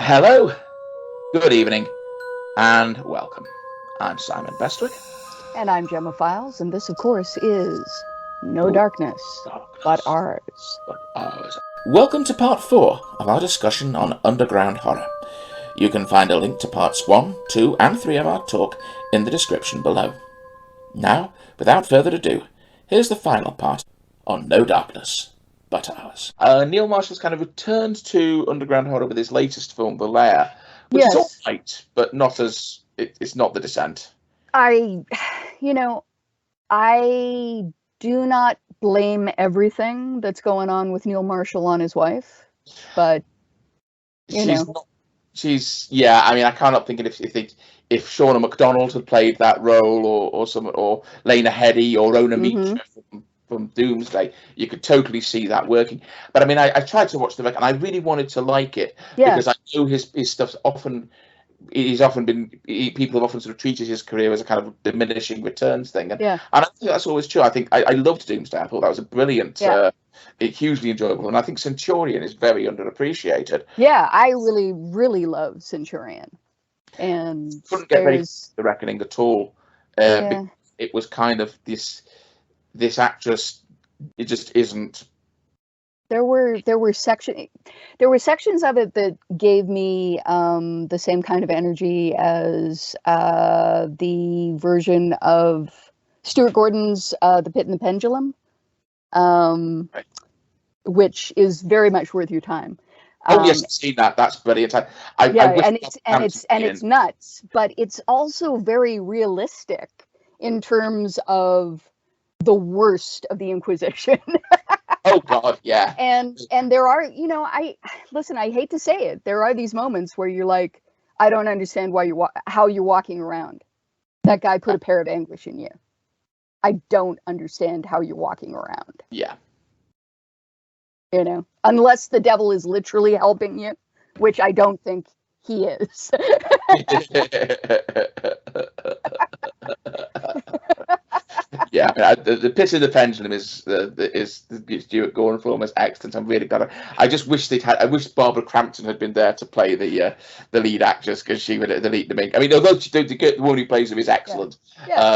Hello, good evening, and welcome. I'm Simon Bestwick. And I'm Gemma Files, and this, of course, is No Oh, Darkness But darkness, Ours. but ours. Welcome to part 4 of our discussion on underground horror. You can find a link to parts 1, 2, and 3 of our talk in the description below. Now, without further ado, here's the final part on No Darkness But Ours. Neil Marshall's kind of returned to underground horror with his latest film, The Lair, which is all right, but not as it's not The Descent. I do not blame everything that's going on with Neil Marshall on his wife, but yeah. I mean, I can't help thinking if Shauna MacDonald had played that role, or Lena Headey or Rona Mitra from Doomsday, you could totally see that working. But I mean, I tried to watch the rec, and I really wanted to like it because I know his stuff's often. People have often sort of treated his career as a kind of diminishing returns thing, and I think that's always true. I think I loved Doomsday. I thought that was a brilliant, hugely enjoyable, and I think Centurion is very underappreciated. Yeah, I really, really love Centurion, and couldn't get ready for The Reckoning at all. It was kind of this actress. It just isn't. There were sections of it that gave me the same kind of energy as the version of Stuart Gordon's The Pit and the Pendulum, which is very much worth your time. Oh yes, I've seen that. That's brilliant. It's nuts, but it's also very realistic in terms of the worst of the Inquisition. Oh God, yeah. And there are, I hate to say it, there are these moments where you're like, I don't understand how you're walking around. That guy put a pair of anguish in you. I don't understand how you're walking around. Yeah. Unless the devil is literally helping you, which I don't think he is. Yeah, the Pit of the Pendulum is Stuart Gordon film is excellent. I'm really glad. I just wish I wish Barbara Crampton had been there to play the lead actress, because she would the lead. I mean, although the woman who plays her is excellent.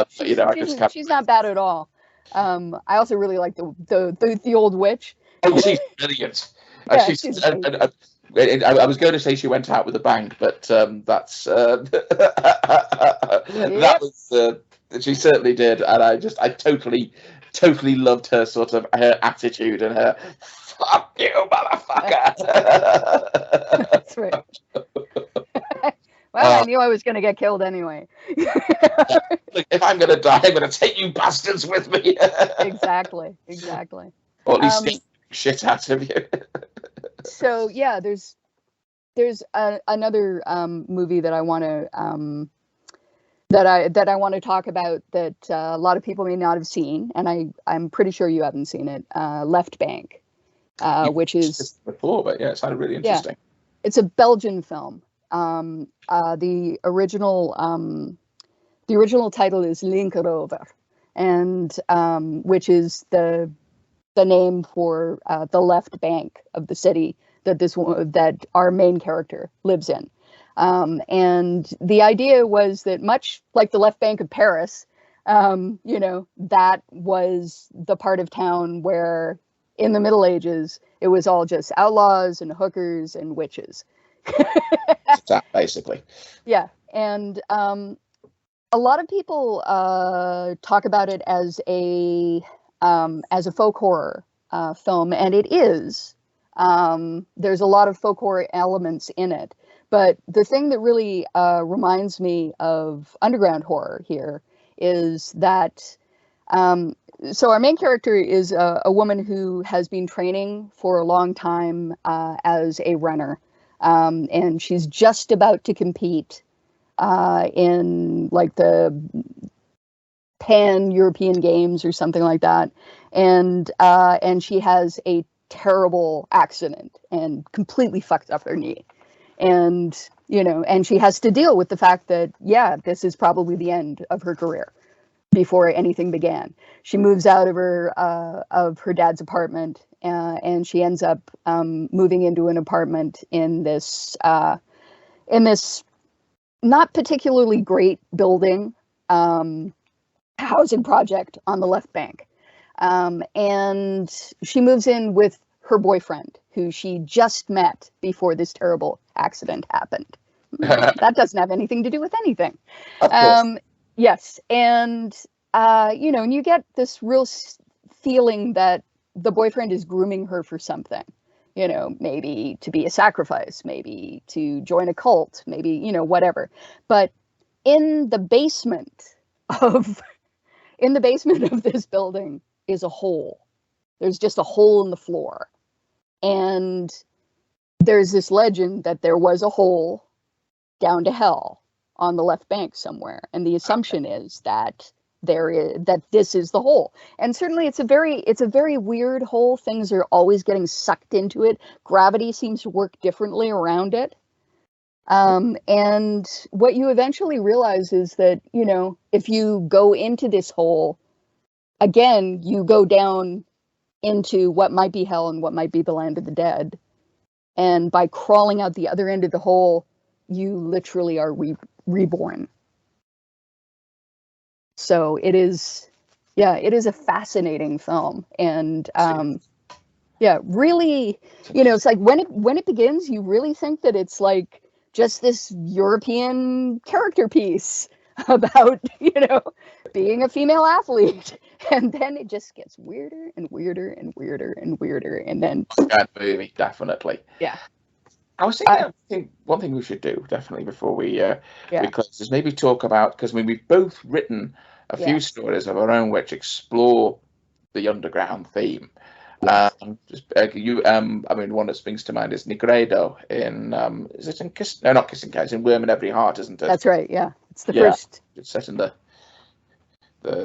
She's not bad at all. I also really like the old witch. Oh, she's brilliant. I was going to say she went out with a bang, but that's that was. She certainly did, and I totally loved her her attitude and her "fuck you, motherfucker." That's right. Well, I knew I was going to get killed anyway. Look, if I'm going to die, I'm going to take you bastards with me. Exactly. Or at least beat shit out of you. So yeah, there's another movie that I want to. That I want to talk about that a lot of people may not have seen, and I'm pretty sure you haven't seen it. Left Bank, which is before, but yeah, it sounded really interesting. Yeah, it's a Belgian film. The original title is Linkeroever, and which is the name for the left bank of the city that our main character lives in. And the idea was that, much like the left bank of Paris, that was the part of town where in the Middle Ages, it was all just outlaws and hookers and witches. Basically. Yeah. And a lot of people talk about it as a folk horror film, and it is. There's a lot of folk horror elements in it. But the thing that really reminds me of underground horror here is that, so our main character is a woman who has been training for a long time as a runner, and she's just about to compete in like the Pan-European Games or something like that, and she has a terrible accident and completely fucked up her knee. And, and she has to deal with the fact that, this is probably the end of her career before anything began. She moves out of her dad's apartment, and she ends up moving into an apartment in this in this not particularly great building, housing project on the left bank. And she moves in with her boyfriend, who she just met before this terrible accident happened. That doesn't have anything to do with anything. Of course. Yes, and and you get this real feeling that the boyfriend is grooming her for something. Maybe to be a sacrifice, maybe to join a cult, maybe, whatever. But in the basement of this building is a hole. There's just a hole in the floor. And there's this legend that there was a hole down to hell on the left bank somewhere. And the assumption is that this is the hole. And certainly it's a very weird hole. Things are always getting sucked into it. Gravity seems to work differently around it. And what you eventually realize is that, if you go into this hole, again, you go down into what might be hell and what might be the land of the dead. And by crawling out the other end of the hole, you literally are reborn. So it is a fascinating film. And really, it's like when it begins, you really think that it's like just this European character piece about, being a female athlete. And then it just gets weirder and weirder and weirder and weirder. And then that movie, definitely. Yeah. I was thinking, I think one thing we should do definitely before we close is maybe talk about, because we've both written a few stories of our own which explore the underground theme. Yes. One that springs to mind is Negredo in is it in Kiss? No, not Kissing Cows, in Worm in Every Heart, isn't it? That's right. Yeah, it's the first. It's set in the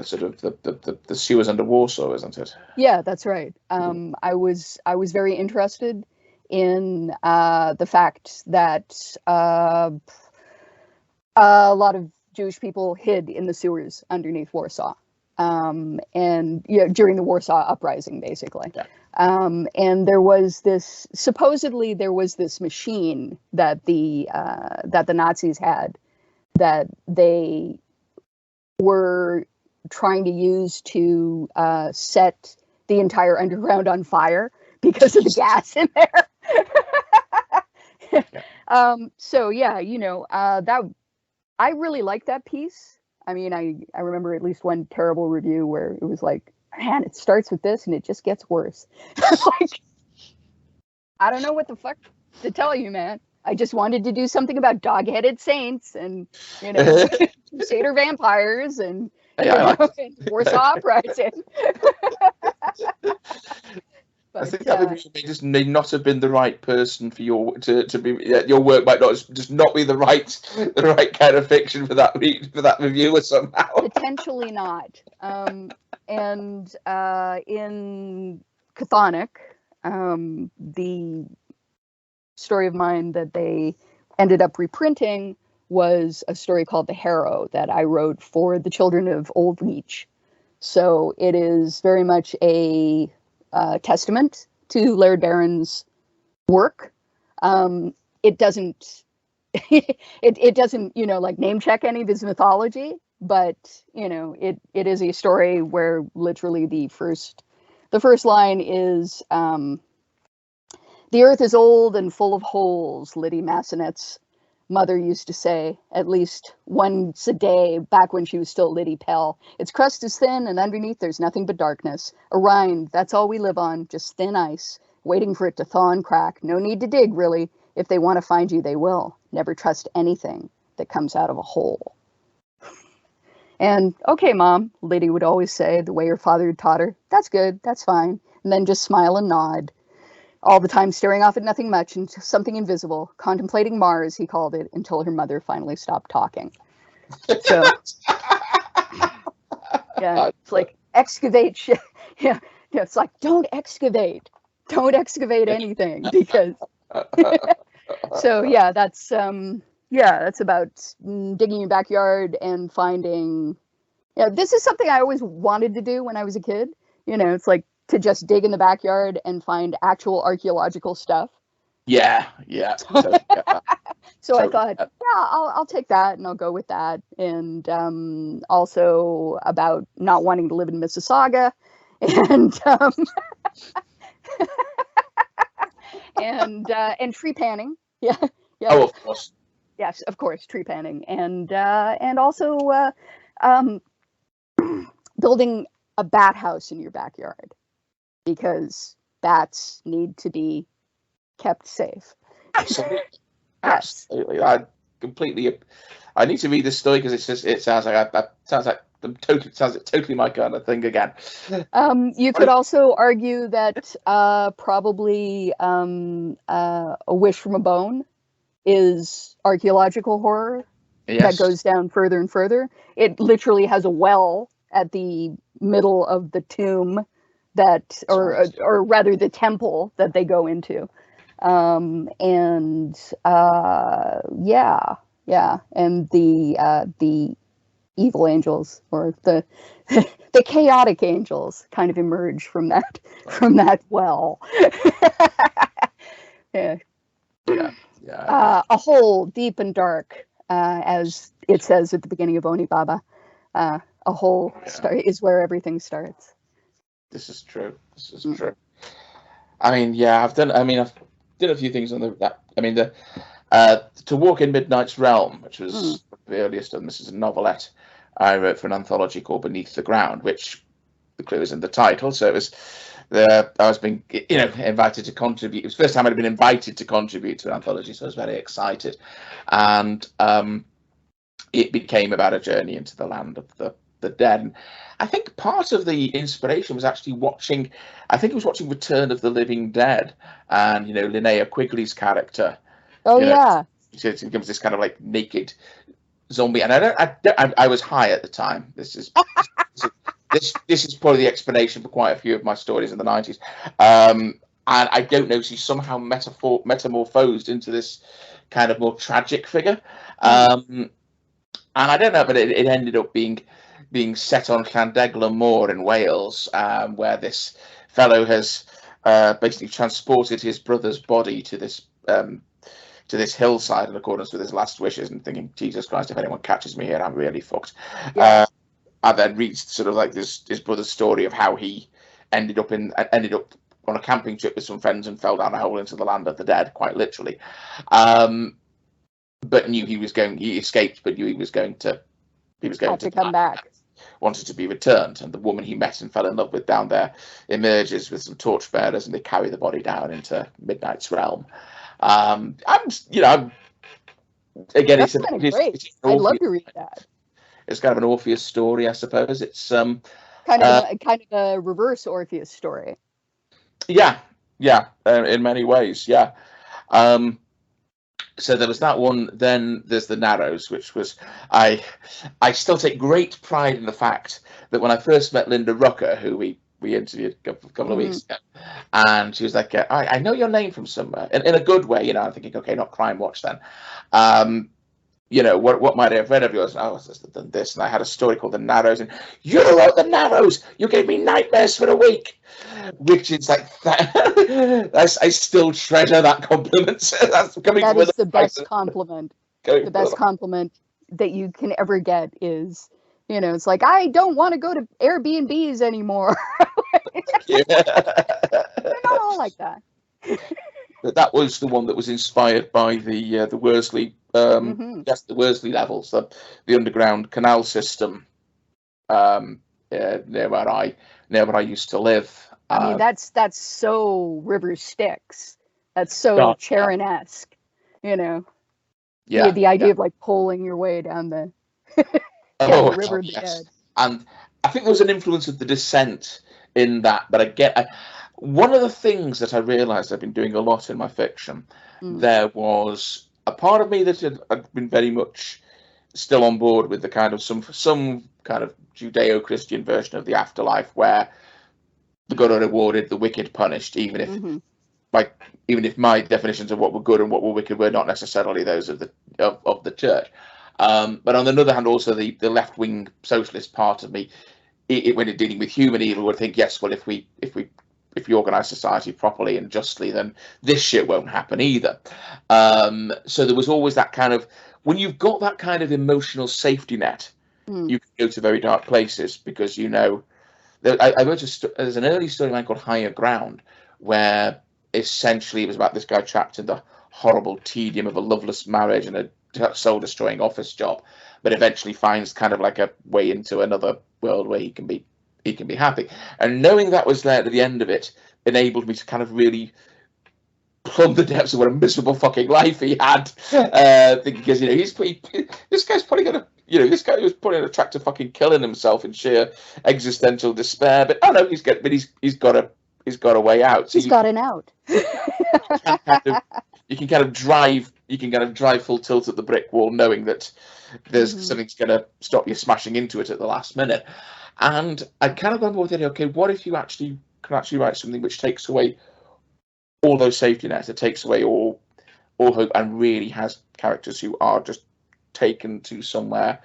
sort of the sewers under Warsaw, isn't it? Yeah, that's right. I was very interested in the fact that a lot of Jewish people hid in the sewers underneath Warsaw, and during the Warsaw Uprising, basically. Yeah. And there was this machine that the Nazis had that they were trying to use to set the entire underground on fire because of the gas in there. That I really liked that piece. I mean, I remember at least one terrible review where it was like, man, it starts with this and it just gets worse. Like, I don't know what the fuck to tell you, man. I just wanted to do something about dog-headed saints and, Crusader vampires and, and Warsaw Uprising. I think that may not have been the right person for your work might not be the right kind of fiction for that reviewer somehow. Potentially not. And in Chthonic, the story of mine that they ended up reprinting was a story called The Harrow that I wrote for the children of Old Leech. So it is very much a testament to Laird Barron's work. It doesn't it doesn't name check any of his mythology, but it is a story where literally the first line is the earth is old and full of holes, Liddy Massenet's mother used to say, at least once a day back when she was still Liddy Pell. Its crust is thin and underneath there's nothing but darkness. A rind, that's all we live on, just thin ice, waiting for it to thaw and crack. No need to dig, really. If they want to find you, they will. Never trust anything that comes out of a hole. And, okay, Mom, Liddy would always say, the way her father had taught her, that's good, that's fine. And then just smile and nod. All the time staring off at nothing much and something invisible, contemplating Mars, he called it, until her mother finally stopped talking. So, yeah, it's like excavate shit. Yeah, it's like don't excavate anything because. So yeah, that's about digging your backyard and finding. Yeah, this is something I always wanted to do when I was a kid. It's like to just dig in the backyard and find actual archaeological stuff. Yeah, yeah. Totally get that. So I Totally thought, get yeah, I'll take that and I'll go with that. And also about not wanting to live in Mississauga, and and tree panning. Yeah, Oh, yeah, of course. yes, of course, tree panning, and also um, building a bat house in your backyard because bats need to be kept safe. Absolutely. Yes. Absolutely. Completely. I need to read this story because it sounds like that sounds like totally my kind of thing again. You could also argue that probably A Wish from a Bone is archaeological horror that Yes. goes down further and further. It literally has a well at the middle of the tomb that, That's right. or rather, the temple that they go into. And yeah, yeah, and the evil angels or the the chaotic angels kind of emerge from that well. Yeah. Yeah. Yeah. A hole deep and dark, as it says at the beginning of Oni Baba. A hole Yeah. is where everything starts. This is true. This is true. I mean, yeah, I've done a few things on that. I mean, To Walk in Midnight's Realm, which was the earliest of them. This is a novelette I wrote for an anthology called Beneath the Ground, which the clue is in the title. So it was I was being, invited to contribute. It was the first time I'd been invited to contribute to an anthology, so I was very excited. And it became about a journey into the land of the dead. And I think part of the inspiration was actually watching. I think it was watching Return of the Living Dead, and Linnea Quigley's character. Oh You know, yeah. it becomes this kind of like naked zombie, and I was high at the time. This is probably the explanation for quite a few of my stories in the 90s. And I don't know, she's somehow metamorphosed into this kind of more tragic figure. And I don't know, but it ended up being set on Llandegla Moor in Wales, where this fellow has basically transported his brother's body to this hillside in accordance with his last wishes, and thinking, Jesus Christ, if anyone catches me here, I'm really fucked. Yeah. I then read sort of like his brother's story of how he ended up on a camping trip with some friends and fell down a hole into the land of the dead, quite literally. But knew he escaped, but knew he was going to Come back. Wanted to be returned, and the woman he met and fell in love with down there emerges with some torchbearers, and they carry the body down into Midnight's Realm. Again, That's kind of great. I'd love to read that. It's kind of an Orpheus story, I suppose. It's kind of a reverse Orpheus story. Yeah, in many ways, yeah. So there was that one. Then there's the Narrows, which was I still take great pride in the fact that when I first met Linda Rucker, who we interviewed a couple of weeks ago, and she was like, I know your name from somewhere, in a good way, I'm thinking, okay, not Crime Watch then. What might I have read of yours? And I was just done this, and I had a story called The Narrows, and you wrote The Narrows. You gave me nightmares for a week, which is like that. I still treasure that compliment. That's coming. That is the best compliment. The best compliment that you can ever get is, it's like, I don't want to go to Airbnbs anymore. They're not all like that. But that was the one that was inspired by the Worsley, the Worsley levels, the underground canal system near where I used to live. I mean, that's so River Styx. That's so Charon-esque, Yeah. The idea of like pulling your way down the river of the dead. And I think there was an influence of The Descent in that, but one of the things that I realized I've been doing a lot in my fiction, there was a part of me that had been very much still on board with the kind of some kind of Judeo-Christian version of the afterlife, where the good are rewarded, the wicked punished, even if my definitions of what were good and what were wicked were not necessarily those of the church. But on the other hand, also the left-wing socialist part of me, when it dealing with human evil, would think, yes, well, if we if you organise society properly and justly, then this shit won't happen either. So there was always that kind of, when you've got that kind of emotional safety net, you can go to very dark places because I wrote there's an early storyline called Higher Ground, where essentially it was about this guy trapped in the horrible tedium of a loveless marriage and a soul-destroying office job, but eventually finds kind of like a way into another world where he can be happy. And knowing that was there at the end of it enabled me to kind of really plumb the depths of what a miserable fucking life he had. Because this guy's probably gonna. This guy was probably on a track to fucking killing himself in sheer existential despair. But he's got a way out. So he's got an out. You can kind of drive full tilt at the brick wall, knowing that there's something's going to stop you smashing into it at the last minute. And I kind of gone with it. Okay, what if you can actually write something which takes away all those safety nets? It takes away all hope and really has characters who are just taken to somewhere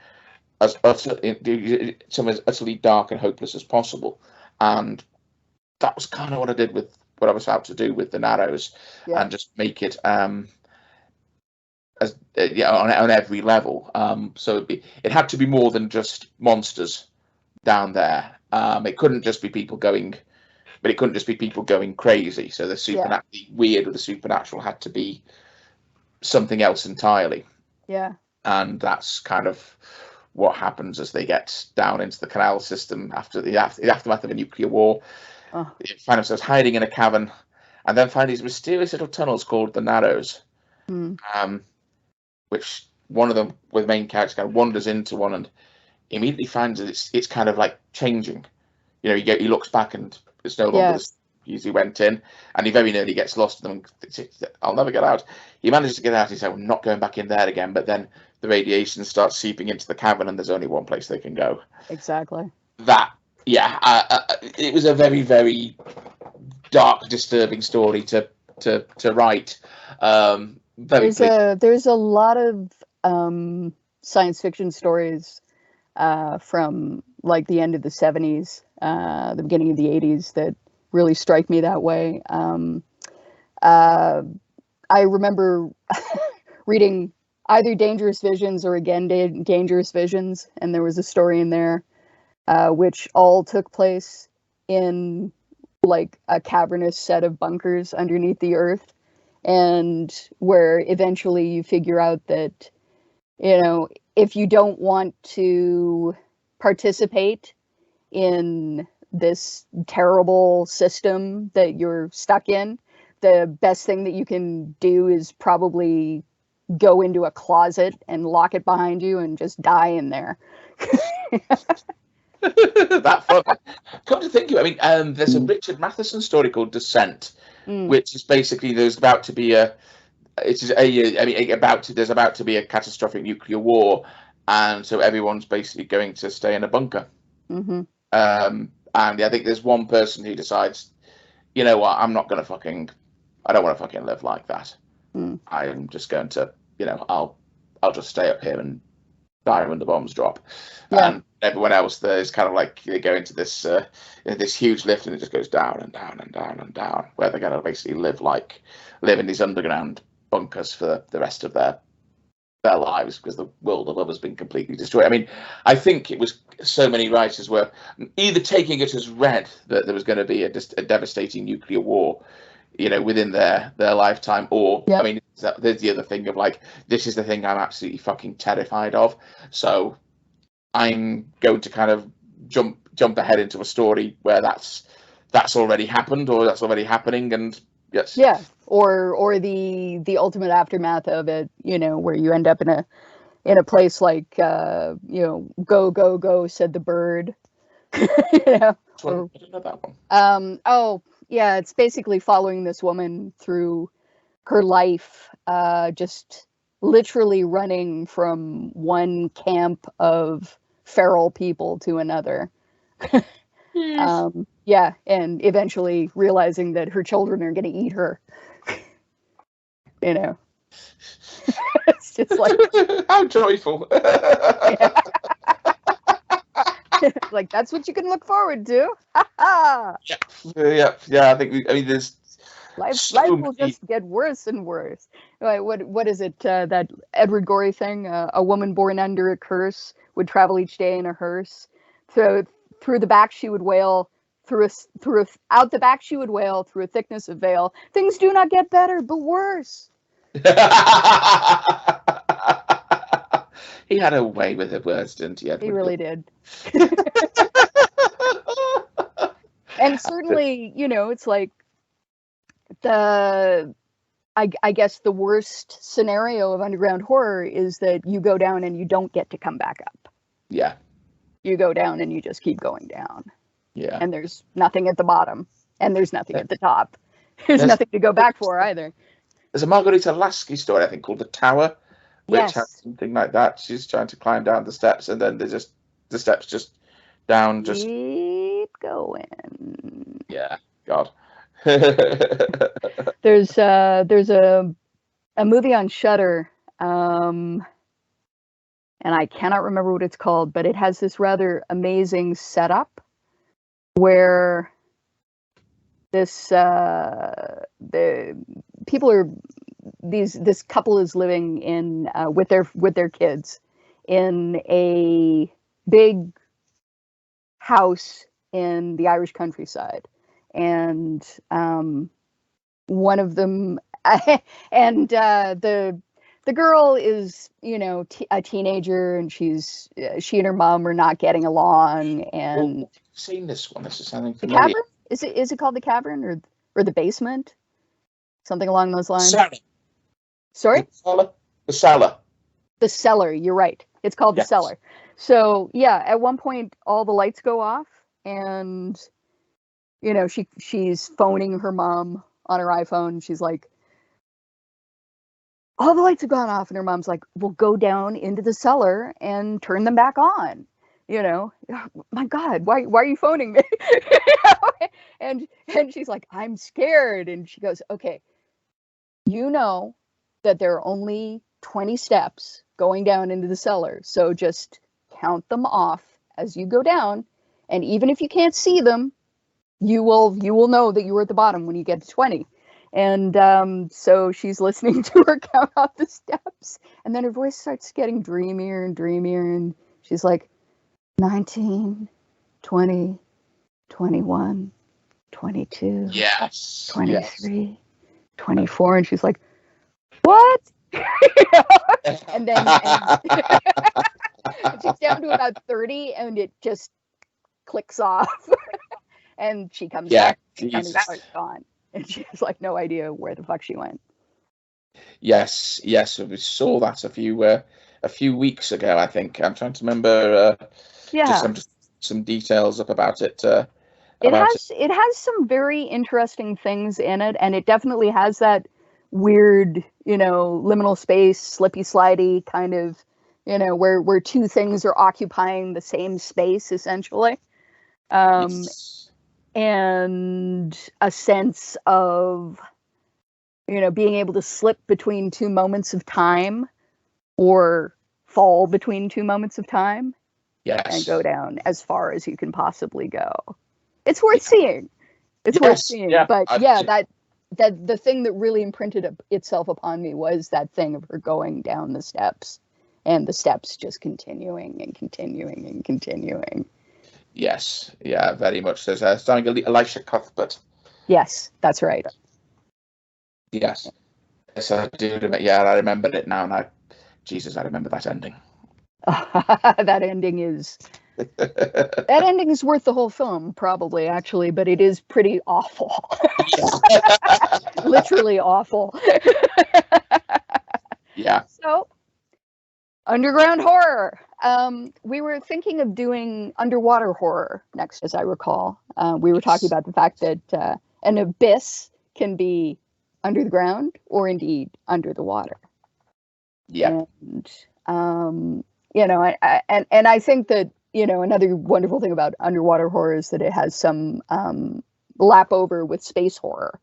as utterly dark and hopeless as possible. And that was kind of what I did with what I was about to do with the Narrows, and just make it on every level. So it had to be more than just monsters down there. It couldn't just be people going, but it couldn't just be people going crazy. So the supernaturally weird or the supernatural had to be something else entirely. Yeah. And that's kind of what happens as they get down into the canal system after the aftermath of a nuclear war. They find themselves hiding in a cavern, and then find these mysterious little tunnels called the Narrows, which one of them, with the main character, kind of wanders into one and immediately finds that it's kind of like changing. He looks back and it's no longer as easy went in, and he very nearly gets lost in them. I'll never get out. He manages to get out. He said, "We're not going back in there again." But then the radiation starts seeping into the cavern, and there's only one place they can go. Exactly. It was a very, very dark, disturbing story to write. There's a lot of science fiction stories from like the end of the 70s, the beginning of the 80s that really strike me that way. I remember reading either Dangerous Visions or again Dangerous Visions, and there was a story in there which all took place in like a cavernous set of bunkers underneath the earth, and where eventually you figure out that, if you don't want to participate in this terrible system that you're stuck in, the best thing that you can do is probably go into a closet and lock it behind you and just die in there. That fun. Come to think of it, there's a Richard Matheson story called Descent, which is basically there's about to be a catastrophic nuclear war, and so everyone's basically going to stay in a bunker. And I think there's one person who decides, you know what, I don't want to fucking live like that. I'm just going to, I'll just stay up here and die when the bombs drop. And everyone else there is kind of like they go into this huge lift, and it just goes down and down and down and down, where they're going to basically live in these underground bunkers for the rest of their lives, because the world above has been completely destroyed. I think it was so many writers were either taking it as read that there was going to be a devastating nuclear war, within their lifetime, or there's the other thing of like, this is the thing I'm absolutely fucking terrified of, so I'm going to kind of jump ahead into a story where that's already happened, or that's already happening, and yes. Yeah, or the ultimate aftermath of it, where you end up in a place like go go go said the bird. I didn't know that one. Yeah, it's basically following this woman through her life, just literally running from one camp of feral people to another. And eventually realizing that her children are going to eat her. It's just like, how joyful. Like, that's what you can look forward to. Ha ha! Yeah. I think there's Life so will many. just get worse and worse. Like, what is it? That Edward Gorey thing? A woman born under a curse would travel each day in a hearse. So through the back she would wail. Out the back she would wail through a thickness of veil. Things do not get better, but worse. He had a way with the words, didn't he, Edward? He really did. And certainly, it's like I guess the worst scenario of underground horror is that you go down and you don't get to come back up. Yeah. You go down and you just keep going down. Yeah. And there's nothing at the bottom. And there's nothing at the top. There's nothing to go back for either. There's a Margarita Lasky story, I think, called The Tower, which has something like that. She's trying to climb down the steps, and then the steps just down. Just keep going. Yeah. God. There's a movie on Shudder, and I cannot remember what it's called, but it has this rather amazing setup where this couple is living in with their kids in a big house in the Irish countryside, and one of them and the girl is a teenager, and she and her mom are not getting along. And I've seen this one. This is sounding The familiar. Cavern? Is it called The Cavern or The Basement? Something along those lines. Cellar. Sorry? The Cellar. The Cellar, you're right. It's called The Cellar. So yeah, at one point all the lights go off, and she's phoning her mom on her iPhone. She's like, all the lights have gone off, and her mom's like, well, go down into the cellar and turn them back on. My God, why are you phoning me? And she's like, I'm scared. And she goes, okay, that there are only 20 steps going down into the cellar. So just count them off as you go down. And even if you can't see them, you will know that you were at the bottom when you get to 20. And so she's listening to her count out the steps, and then her voice starts getting dreamier and dreamier, and she's like, 19, 20, 21, 22, yes, 23, 24, and she's like, what? And then she's down to about 30, and it just clicks off, and she comes back, and it's gone. And she has no idea where the fuck she went. Yes, we saw that a few weeks ago, I think. I'm trying to remember. Just some details up about it. It has some very interesting things in it, and it definitely has that weird, liminal space, slippy slidey kind of, where two things are occupying the same space essentially. And a sense of, being able to slip between two moments of time or fall between two moments of time. Yes. And go down as far as you can possibly go. It's worth seeing. It's worth seeing. Yeah, but that the thing that really imprinted itself upon me was that thing of her going down the steps, and the steps just continuing and continuing and continuing. Yes, yeah, very much. There's starring Elisha Cuthbert. Yes, that's right. Yes, I do. Yeah, I remember it now, and I remember that ending. That ending is worth the whole film, probably, actually, but it is pretty awful. Literally awful. Yeah. So, underground horror. We were thinking of doing underwater horror next, as I recall. We were talking about the fact that an abyss can be under the ground or indeed under the water. Yeah. And I think that, another wonderful thing about underwater horror is that it has some lap over with space horror.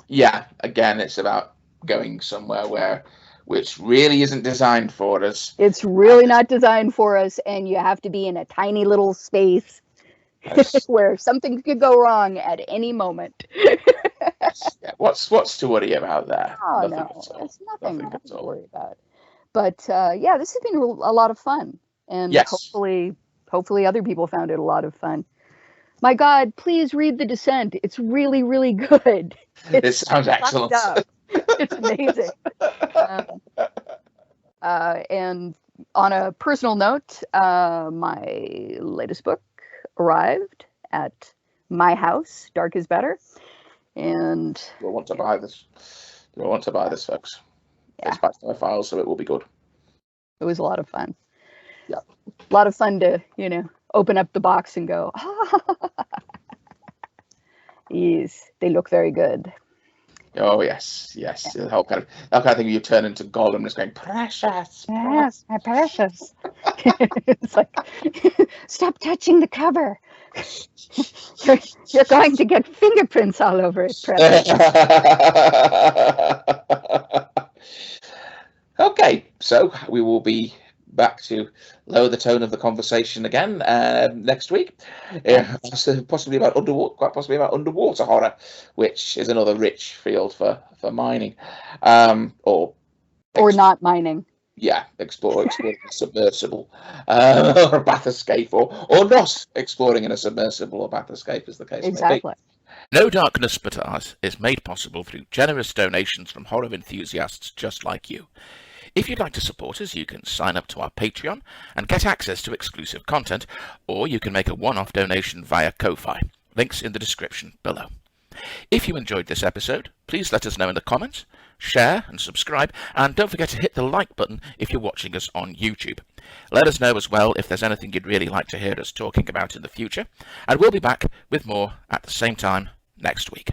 Yeah, again, it's about going somewhere which really isn't designed for us. It's really not designed for us, and you have to be in a tiny little space where something could go wrong at any moment. Yeah. What's to worry about there? Oh, no, it's nothing to worry about. But yeah, this has been a lot of fun, and hopefully other people found it a lot of fun. My God, please read The Descent. It's really, really good. It sounds excellent. It's amazing. And on a personal note, my latest book arrived at my house. Dark is Better. And you'll want to buy this. You'll want to buy this, folks. Yeah. It's back to my files, so it will be good. It was a lot of fun. Yeah. A lot of fun to, open up the box and go, yes, they look very good. Oh, yes. Yeah. The whole kind of thing you turn into Gollum just going, precious. Yes, my precious. It's like, stop touching the cover. You're going to get fingerprints all over it, precious. Okay, so we will be back to lower the tone of the conversation again next week. Possibly about underwater horror, which is another rich field for mining, or not mining. Yeah, exploring a submersible or a bathyscape, or not exploring in a submersible or bathyscape, as the case may be. No Darkness But Ours is made possible through generous donations from horror enthusiasts just like you. If you'd like to support us, you can sign up to our Patreon and get access to exclusive content, or you can make a one-off donation via Ko-Fi. Links in the description below. If you enjoyed this episode, please let us know in the comments, share and subscribe, and don't forget to hit the like button if you're watching us on YouTube. Let us know as well if there's anything you'd really like to hear us talking about in the future, and we'll be back with more at the same time next week.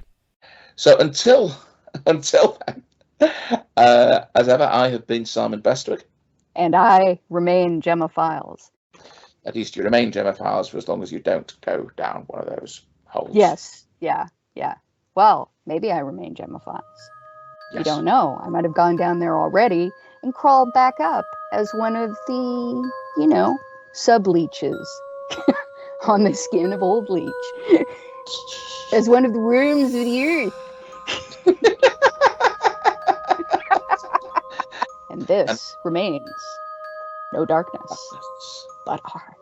So until then, as ever, I have been Simon Bestwick. And I remain Gemma Files. At least you remain Gemma Files for as long as you don't go down one of those holes. Yes, yeah. Well, maybe I remain Gemma Files. Yes. You don't know. I might have gone down there already and crawled back up as one of the, sub-leeches on the skin of Old Leech. As one of the worms of the earth. And this remains no darkness but ours.